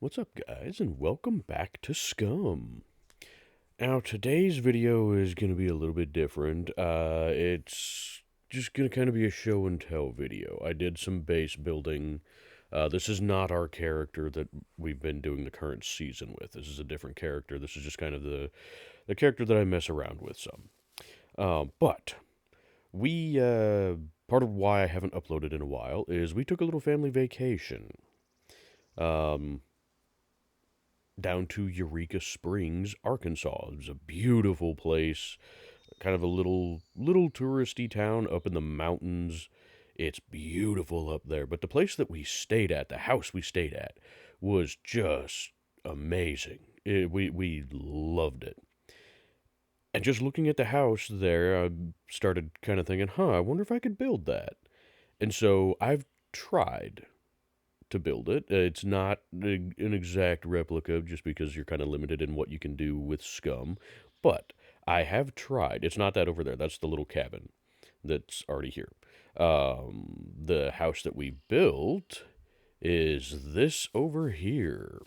What's up, guys, and welcome back to SCUM. Now, today's video is going to be a little bit different. It's just going to kind of be a show and tell video. I did some base building. This is not our character that we've been doing the current season with. This is a different character. This is just kind of the character that I mess around with some. But we, part of why I haven't uploaded in a while is we took a little family vacation. Down to Eureka Springs, Arkansas. It was a beautiful place, kind of a little touristy town up in the mountains. It's beautiful up there, but the place that we stayed at, the house we stayed at, was just amazing. We loved it. And just looking at the house there, I started kind of thinking, I wonder if I could build that. And so I've tried to build it. It's not an exact replica just because you're kind of limited in what you can do with SCUM, but I have tried. It's not that over there. That's the little cabin that's already here. The house that we built is this over here.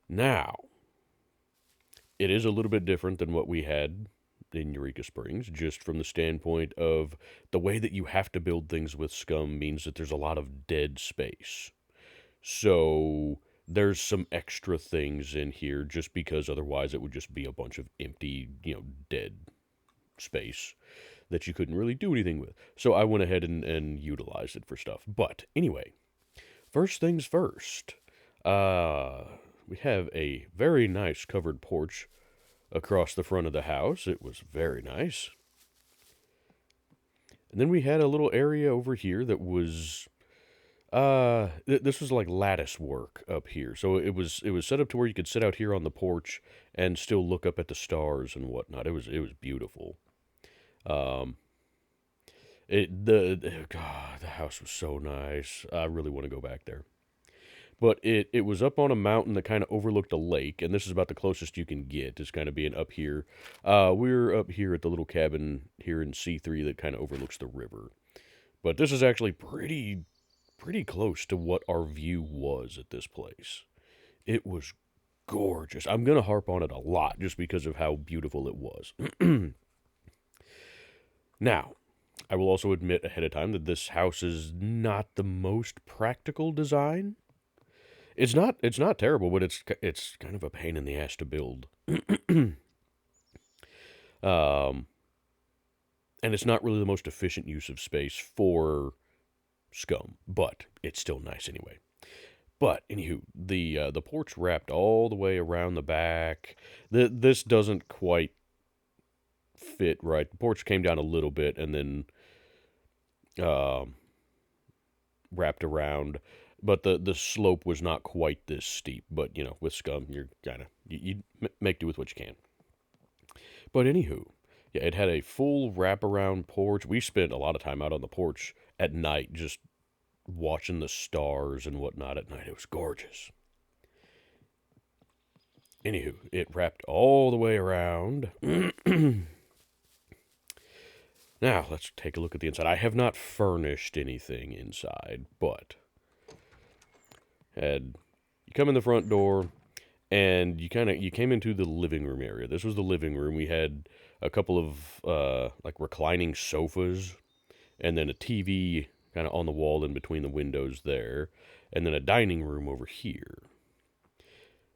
Now, it is a little bit different than what we had in Eureka Springs, just from the standpoint of the way that you have to build things with SCUM means that there's a lot of dead space. So there's some extra things in here just because otherwise it would just be a bunch of empty, dead space that you couldn't really do anything with. So I went ahead and utilized it for stuff. But anyway, first things first. We have a very nice covered porch across the front of the house. It was very nice. And then we had a little area over here that was this was like lattice work up here. So it was set up to where you could sit out here on the porch and still look up at the stars and whatnot. It was beautiful. God, the house was so nice. I really want to go back there. But it was up on a mountain that kind of overlooked a lake, and this is about the closest you can get, is kind of being up here. We're up here at the little cabin here in C3 that kind of overlooks the river. But this is actually pretty close to what our view was at this place. It was gorgeous. I'm going to harp on it a lot just because of how beautiful it was. Now, I will also admit ahead of time that this house is not the most practical design. It's not terrible, but it's kind of a pain in the ass to build. And it's not really the most efficient use of space for SCUM, but it's still nice anyway. But anywho, the porch wrapped all the way around the back. This doesn't quite fit right. The porch came down a little bit and then wrapped around. But the slope was not quite this steep. But, with SCUM, you're kind of, you make do with what you can. But anywho, yeah, it had a full wraparound porch. We spent a lot of time out on the porch at night just watching the stars and whatnot at night. It was gorgeous. Anywho, it wrapped all the way around. Now, let's take a look at the inside. I have not furnished anything inside, but you come in the front door and you came into the living room area. This was the living room. We had a couple of like reclining sofas and then a TV kind of on the wall in between the windows there, and then a dining room over here.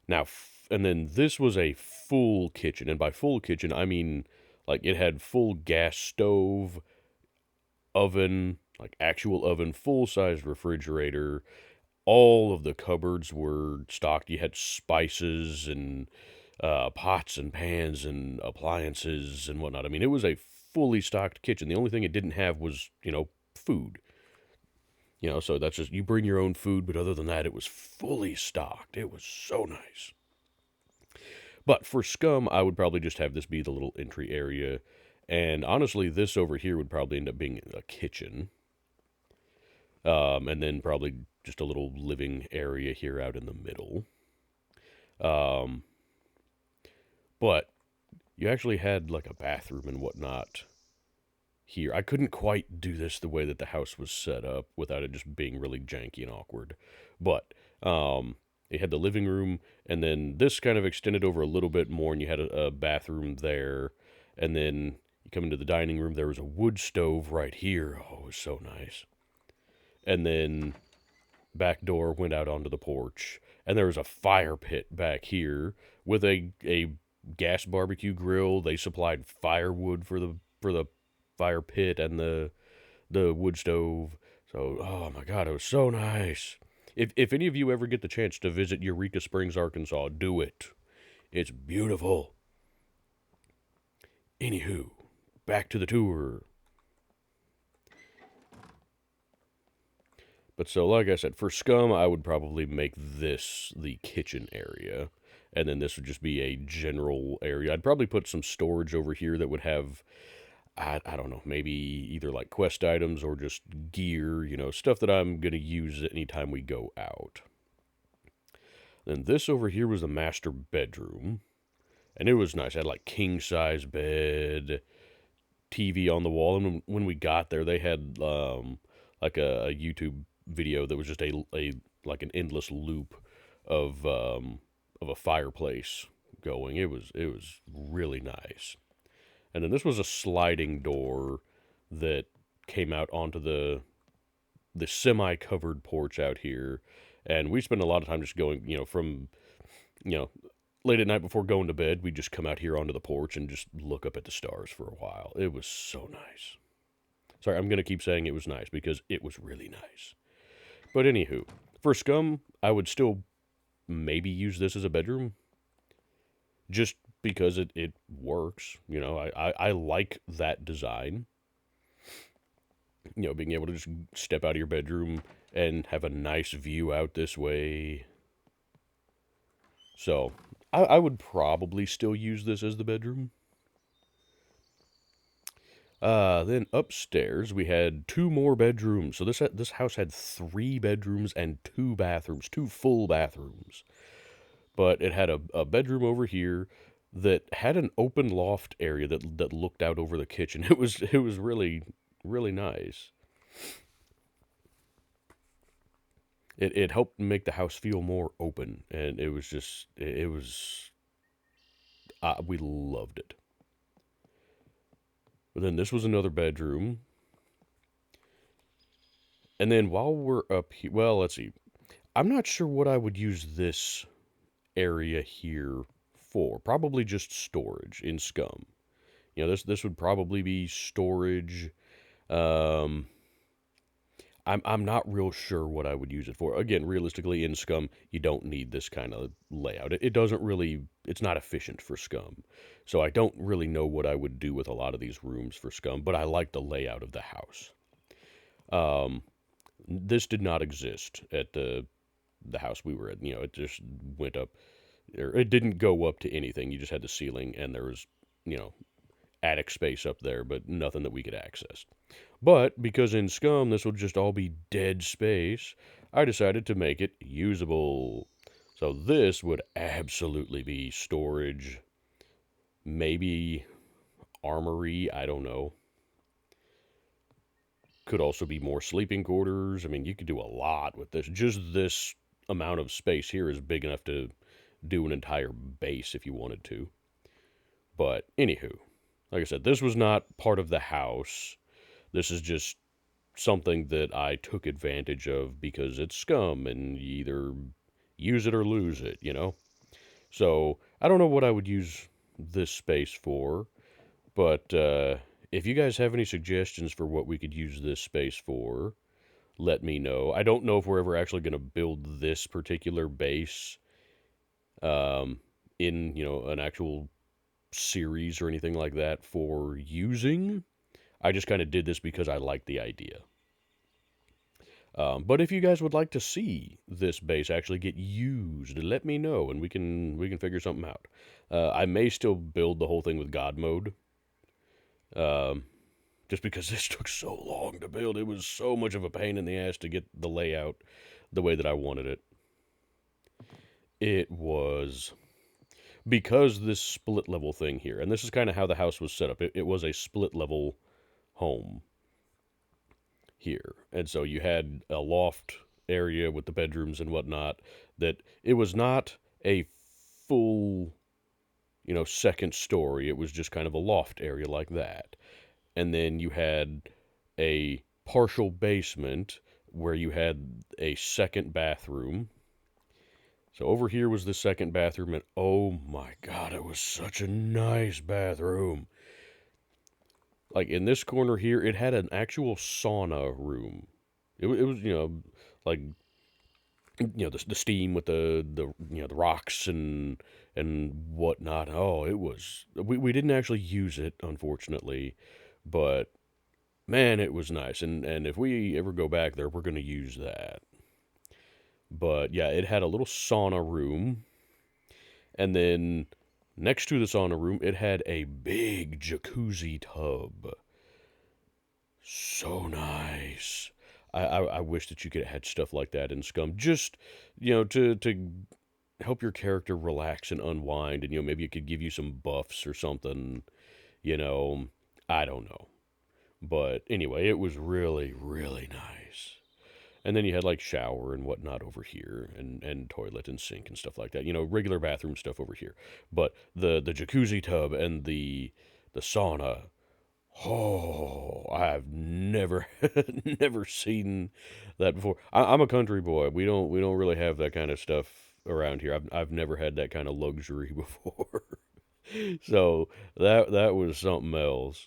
Now, and then this was a full kitchen, and by full kitchen I mean like it had full gas stove, oven, like actual oven, full-sized refrigerator. All of the cupboards were stocked. You had spices and pots and pans and appliances and whatnot. I mean, it was a fully stocked kitchen. The only thing it didn't have was, food. So that's just, you bring your own food, but other than that, it was fully stocked. It was so nice. But for SCUM, I would probably just have this be the little entry area. And honestly, this over here would probably end up being a kitchen. And then probably just a little living area here out in the middle. But you actually had like a bathroom and whatnot here. I couldn't quite do this the way that the house was set up without it just being really janky and awkward. But It had the living room, and then this kind of extended over a little bit more, and you had a bathroom there, and then you come into the dining room. There was a wood stove right here. Oh, it was so nice. And then back door went out onto the porch, and there was a fire pit back here with a gas barbecue grill. They supplied firewood for the fire pit and the wood stove. So, oh my God, it was so nice. If any of you ever get the chance to visit Eureka Springs, Arkansas, do it. It's beautiful. Anywho, back to the tour. But so, like I said, for SCUM, I would probably make this the kitchen area. And then this would just be a general area. I'd probably put some storage over here that would have, I don't know, maybe either like quest items or just gear, stuff that I'm going to use anytime we go out. Then this over here was the master bedroom. And it was nice. It had like king size bed, TV on the wall. And when we got there, they had like a YouTube video that was just a like an endless loop of a fireplace going. It was really nice. And then this was a sliding door that came out onto the semi-covered porch out here. And we spent a lot of time just going, from, you know, late at night before going to bed, we'd just come out here onto the porch and just look up at the stars for a while. It was so nice. Sorry, I'm going to keep saying it was nice because it was really nice. But anywho, for SCUM, I would still maybe use this as a bedroom. Just because it works. I like that design. Being able to just step out of your bedroom and have a nice view out this way. So, I would probably still use this as the bedroom. Then upstairs we had 2 more bedrooms. So this house had 3 bedrooms and 2 bathrooms, 2 full bathrooms. But it had a bedroom over here that had an open loft area that looked out over the kitchen. It was really really nice. It helped make the house feel more open, and it was just it was we loved it. But then this was another bedroom. And then while we're up here, well, let's see. I'm not sure what I would use this area here for. Probably just storage in SCUM. This would probably be storage. I'm not real sure what I would use it for. Again, realistically, in SCUM, you don't need this kind of layout. It doesn't really, it's not efficient for SCUM. So I don't really know what I would do with a lot of these rooms for SCUM, but I like the layout of the house. This did not exist at the house we were at. It just went up, or it didn't go up to anything. You just had the ceiling, and there was, attic space up there, but nothing that we could access. But because in SCUM this would just all be dead space, I decided to make it usable. So this would absolutely be storage, maybe armory, I don't know. Could also be more sleeping quarters. I mean, you could do a lot with this. Just this amount of space here is big enough to do an entire base if you wanted to. But anywho, like I said, this was not part of the house. This is just something that I took advantage of because it's SCUM and you either use it or lose it, So I don't know what I would use this space for, but if you guys have any suggestions for what we could use this space for, let me know. I don't know if we're ever actually going to build this particular base in, an actual series or anything like that for using. I just kind of did this because I liked the idea. But if you guys would like to see this base actually get used, let me know and we can figure something out. I may still build the whole thing with God mode. Just because this took so long to build. It was so much of a pain in the ass to get the layout the way that I wanted it. It was because this split level thing here, and this is kind of how the house was set up. It was a split level home here. And so you had a loft area with the bedrooms and whatnot, that it was not a full, second story. It was just kind of a loft area like that. And then you had a partial basement where you had a second bathroom. So over here was the second bathroom, and oh my God, it was such a nice bathroom. Like in this corner here, it had an actual sauna room. It was, like the steam with the rocks and whatnot. Oh, it was. We didn't actually use it, unfortunately, but man, it was nice. And if we ever go back there, we're gonna use that. But yeah, it had a little sauna room, and then next to the sauna room, it had a big jacuzzi tub. So nice. I wish that you could have had stuff like that in Scum. Just, to help your character relax and unwind, and maybe it could give you some buffs or something. You know, I don't know. But anyway, it was really, really nice. And then you had like shower and whatnot over here, and toilet and sink and stuff like that. Regular bathroom stuff over here. But the jacuzzi tub and the sauna. Oh, I've never never seen that before. I'm a country boy. We don't really have that kind of stuff around here. I've never had that kind of luxury before. So that was something else.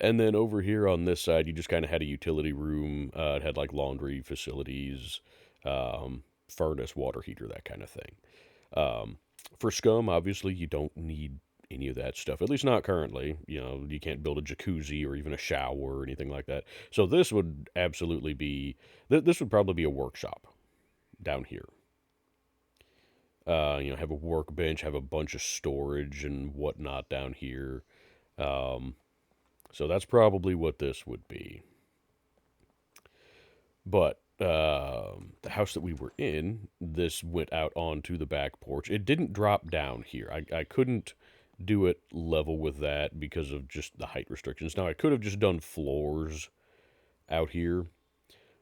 And then over here on this side, you just kind of had a utility room. It had like laundry facilities, furnace, water heater, that kind of thing. For Scum, obviously, you don't need any of that stuff, at least not currently. You can't build a jacuzzi or even a shower or anything like that. So this would absolutely be, this would probably be a workshop down here. Have a workbench, have a bunch of storage and whatnot down here. So that's probably what this would be. But the house that we were in, this went out onto the back porch. It didn't drop down here. I couldn't do it level with that because of just the height restrictions. Now, I could have just done floors out here,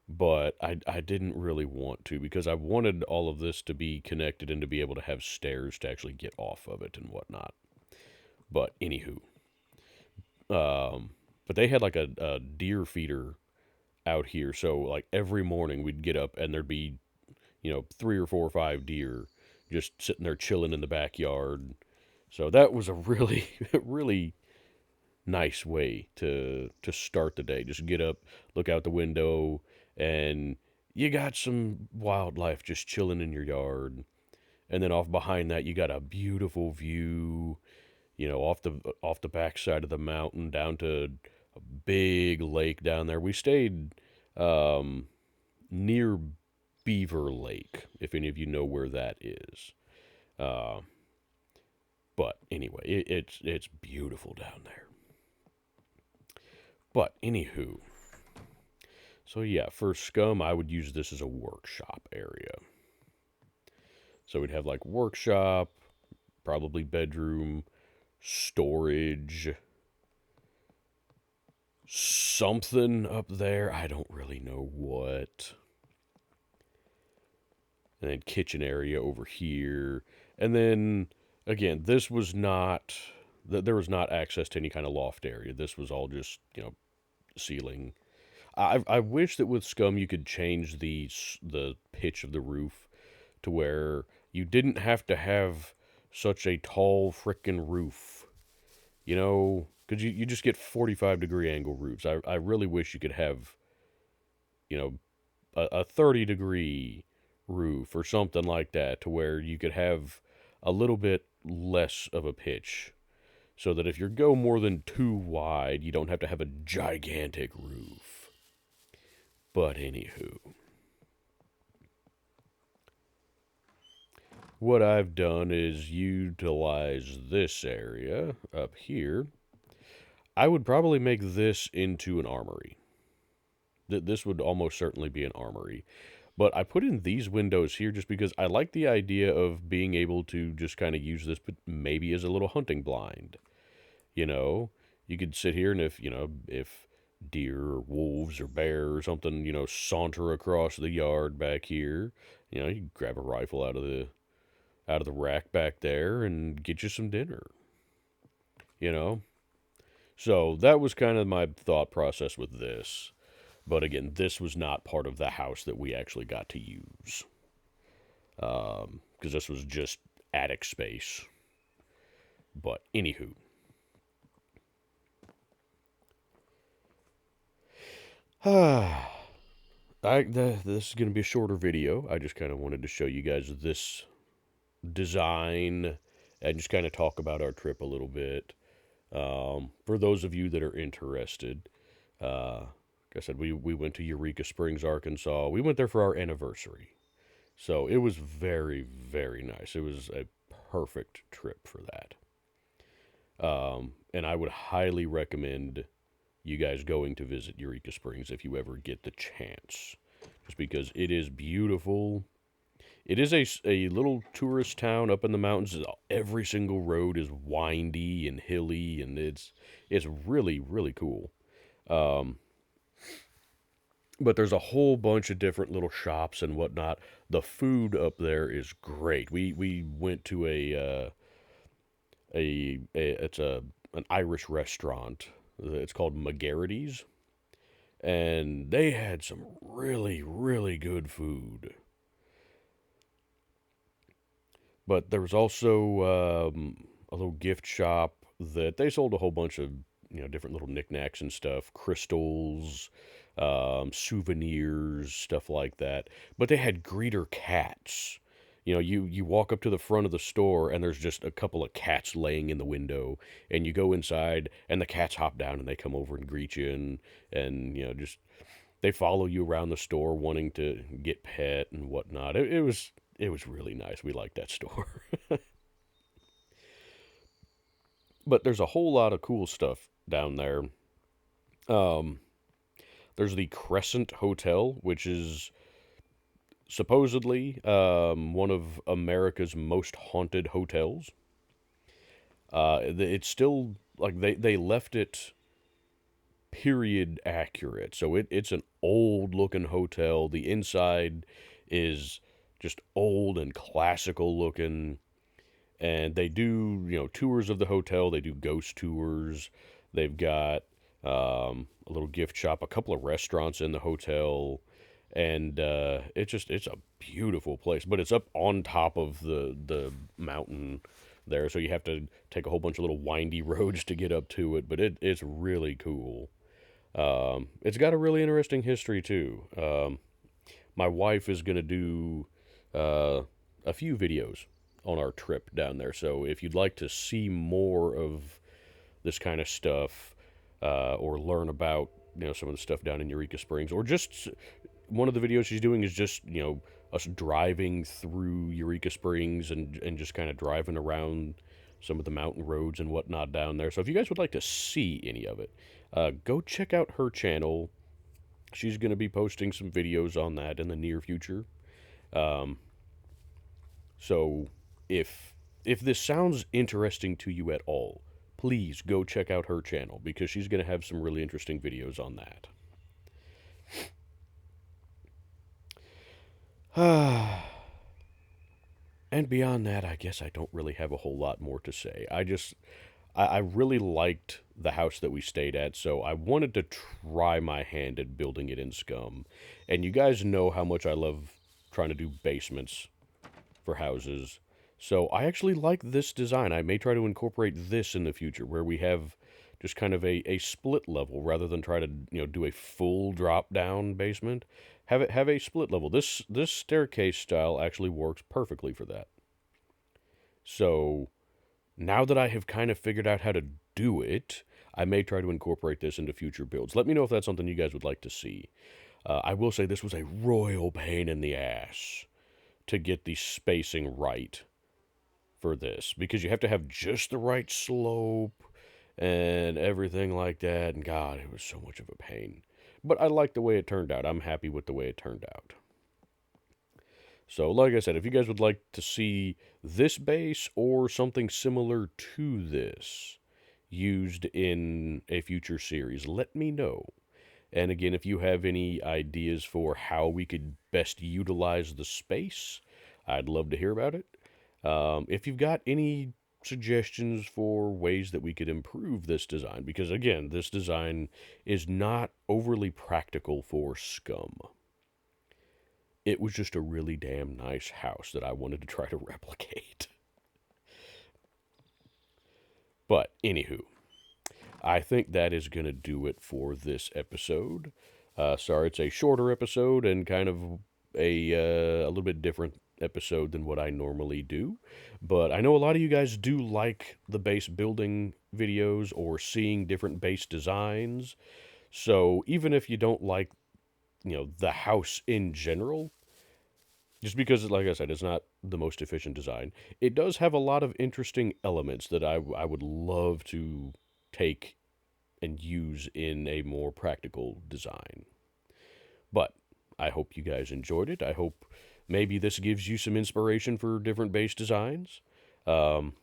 but I didn't really want to because I wanted all of this to be connected and to be able to have stairs to actually get off of it and whatnot. But anywho, but they had like a deer feeder out here. So like every morning we'd get up and there'd be, 3 or 4 or 5 deer just sitting there chilling in the backyard. So that was a really, really nice way to start the day. Just get up, look out the window, and you got some wildlife just chilling in your yard. And then off behind that, you got a beautiful view, off the backside of the mountain down to a big lake down there. We stayed near Beaver Lake, if any of you know where that is. But anyway, it's beautiful down there. But anywho, so yeah, for Scum, I would use this as a workshop area. So we'd have like workshop, probably bedroom, storage, something up there. I don't really know what. And then kitchen area over here. And then, again, there was not access to any kind of loft area. This was all just, ceiling. I wish that with Scum you could change the pitch of the roof to where you didn't have to have such a tall frickin' roof. Because you just get 45-degree angle roofs. I really wish you could have, a 30-degree roof or something like that to where you could have a little bit less of a pitch. So that if you go more than 2 wide, you don't have to have a gigantic roof. But anywho. What I've done is utilize this area up here. I would probably make this into an armory. This would almost certainly be an armory. But I put in these windows here just because I like the idea of being able to just kind of use this, but maybe as a little hunting blind. You could sit here and if deer or wolves or bear or something, saunter across the yard back here. You grab a rifle out of the rack back there and get you some dinner. You know, so that was kind of my thought process with this. But again, this was not part of the house that we actually got to use, because this was just attic space. But anywho, this is going to be a shorter video. I just kind of wanted to show you guys this design and just kind of talk about our trip a little bit. For those of you that are interested, like I said, we went to Eureka Springs, Arkansas. We went there for our anniversary. So it was very, very nice. It was a perfect trip for that. And I would highly recommend you guys going to visit Eureka Springs if you ever get the chance. Just because it is beautiful. It is a little tourist town up in the mountains. Every single road is windy and hilly, and it's really, really cool. Um, but there's a whole bunch of different little shops and whatnot. The food up there is great. We went to it's an Irish restaurant. It's called McGarrity's, and they had some really, really good food. But there was also a little gift shop that they sold a whole bunch of different little knickknacks and stuff, crystals, souvenirs, stuff like that. But they had greeter cats. You walk up to the front of the store and there's just a couple of cats laying in the window, and you go inside and the cats hop down and they come over and greet you, and just they follow you around the store wanting to get pet and whatnot. It was really nice. We liked that store. But there's a whole lot of cool stuff down there. Um, there's the Crescent Hotel, which is supposedly one of America's most haunted hotels. It's still like they left it period accurate. So it's an old looking hotel. The inside is just old and classical looking. And they do, tours of the hotel. They do ghost tours. They've got a little gift shop, a couple of restaurants in the hotel, and it's a beautiful place. But it's up on top of the mountain there, so you have to take a whole bunch of little windy roads to get up to it. But it's really cool. It's got a really interesting history too. My wife is gonna do a few videos on our trip down there. So if you'd like to see more of this kind of stuff, or learn about some of the stuff down in Eureka Springs, or just one of the videos she's doing is just us driving through Eureka Springs and just kind of driving around some of the mountain roads and whatnot down there. So if you guys would like to see any of it, go check out her channel. She's going to be posting some videos on that in the near future. So if this sounds interesting to you at all, please go check out her channel, because she's going to have some really interesting videos on that. And beyond that, I guess I don't really have a whole lot more to say. I really liked the house that we stayed at, so I wanted to try my hand at building it in SCUM. And you guys know how much I love trying to do basements for houses. So I actually like this design. I may try to incorporate this in the future, where we have just kind of a split level rather than try to do a full drop down basement. Have a split level. This staircase style actually works perfectly for that. So now that I have kind of figured out how to do it, I may try to incorporate this into future builds. Let me know if that's something you guys would like to see. I will say this was a royal pain in the ass to get the spacing right for this, because you have to have just the right slope and everything like that. And God, it was so much of a pain. But I like the way it turned out. I'm happy with the way it turned out. So, like I said, if you guys would like to see this base or something similar to this used in a future series, let me know. And again, if you have any ideas for how we could best utilize the space, I'd love to hear about it. If you've got any suggestions for ways that we could improve this design, because again, this design is not overly practical for SCUM. It was just a really damn nice house that I wanted to try to replicate. But anywho, I think that is going to do it for this episode. Sorry, it's a shorter episode and kind of a little bit different episode than what I normally do. But I know a lot of you guys do like the base building videos or seeing different base designs. So even if you don't like, the house in general, just because, like I said, it's not the most efficient design, it does have a lot of interesting elements that I would love to take and use in a more practical design. But I hope you guys enjoyed it. I hope maybe this gives you some inspiration for different base designs. Um,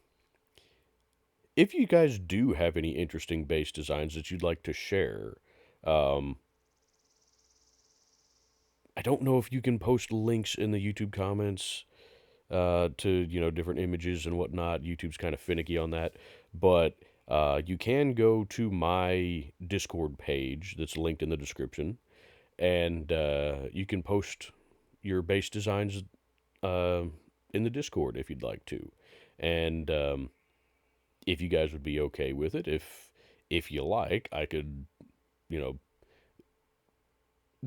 if you guys do have any interesting base designs that you'd like to share, um, I don't know if you can post links in the YouTube comments to different images and whatnot. YouTube's kind of finicky on that, but you can go to my Discord page that's linked in the description, and you can post your base designs uh, in the Discord if you'd like to, and if you guys would be okay with it, if you like, I could you know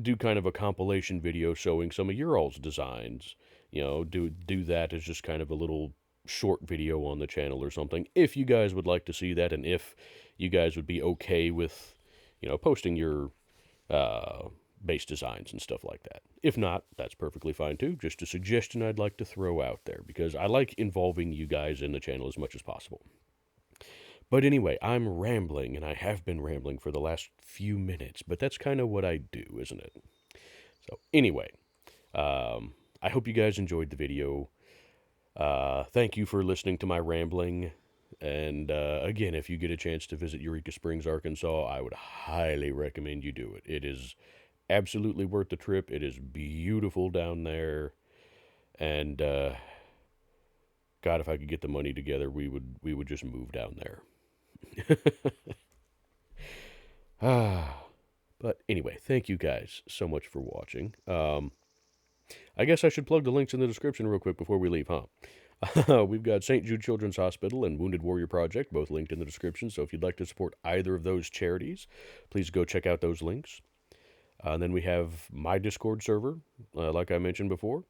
do kind of a compilation video showing some of your all's designs. Do that as just kind of a little short video on the channel or something, if you guys would like to see that, and if you guys would be okay with, posting your base designs and stuff like that. If not, that's perfectly fine too. Just a suggestion I'd like to throw out there, because I like involving you guys in the channel as much as possible. But anyway, I'm rambling, and I have been rambling for the last few minutes, but that's kind of what I do, isn't it? So anyway, I hope you guys enjoyed the video. Thank you for listening to my rambling. And again, if you get a chance to visit Eureka Springs, Arkansas, I would highly recommend you do it. It is absolutely worth the trip. It is beautiful down there. And God, if I could get the money together, we would just move down there. But anyway, thank you guys so much for watching. I guess I should plug the links in the description real quick before we leave, huh? We've got St. Jude Children's Hospital and Wounded Warrior Project, both linked in the description. So if you'd like to support either of those charities, please go check out those links. And then we have my Discord server, like I mentioned before,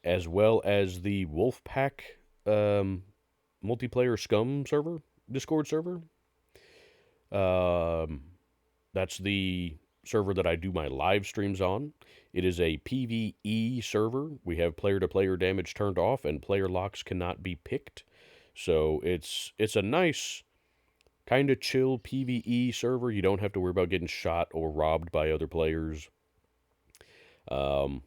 as well as the Wolfpack multiplayer SCUM server, Discord server. That's the server that I do my live streams on. It is a PvE server. We have player-to-player damage turned off, and player locks cannot be picked. So it's a nice, kind of chill PvE server. You don't have to worry about getting shot or robbed by other players. And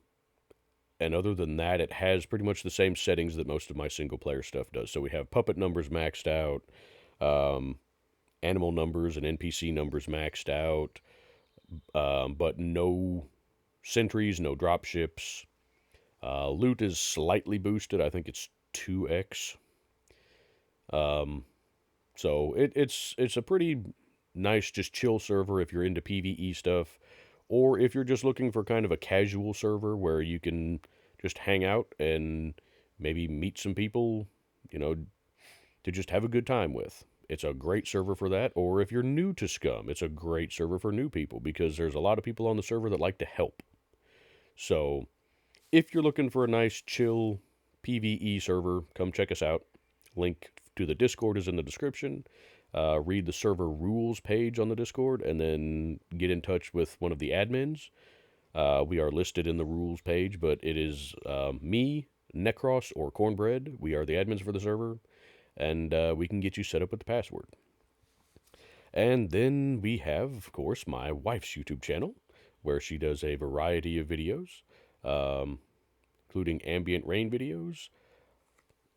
other than that, it has pretty much the same settings that most of my single-player stuff does. So we have puppet numbers maxed out, animal numbers and NPC numbers maxed out, but no sentries, no drop ships. Loot is slightly boosted. I think it's 2x. So it's a pretty nice, just chill server if you're into PvE stuff, or if you're just looking for kind of a casual server where you can just hang out and maybe meet some people, to just have a good time with. It's a great server for that. Or if you're new to SCUM, it's a great server for new people, because there's a lot of people on the server that like to help. So if you're looking for a nice, chill PvE server, come check us out. Link to the Discord is in the description. Read the server rules page on the Discord, and then get in touch with one of the admins. We are listed in the rules page, but it is me, Necros, or Cornbread. We are the admins for the server, and we can get you set up with the password. And then we have, of course, my wife's YouTube channel, where she does a variety of videos, including ambient rain videos,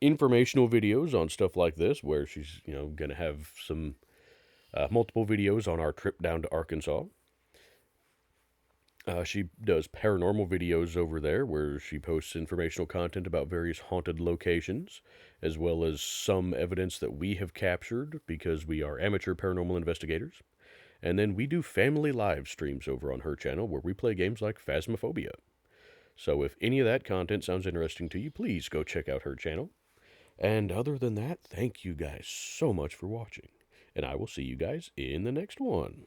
informational videos on stuff like this, where she's, going to have some multiple videos on our trip down to Arkansas. She does paranormal videos over there where she posts informational content about various haunted locations, as well as some evidence that we have captured because we are amateur paranormal investigators. And then we do family live streams over on her channel where we play games like Phasmophobia. So if any of that content sounds interesting to you, please go check out her channel. And other than that, thank you guys so much for watching. And I will see you guys in the next one.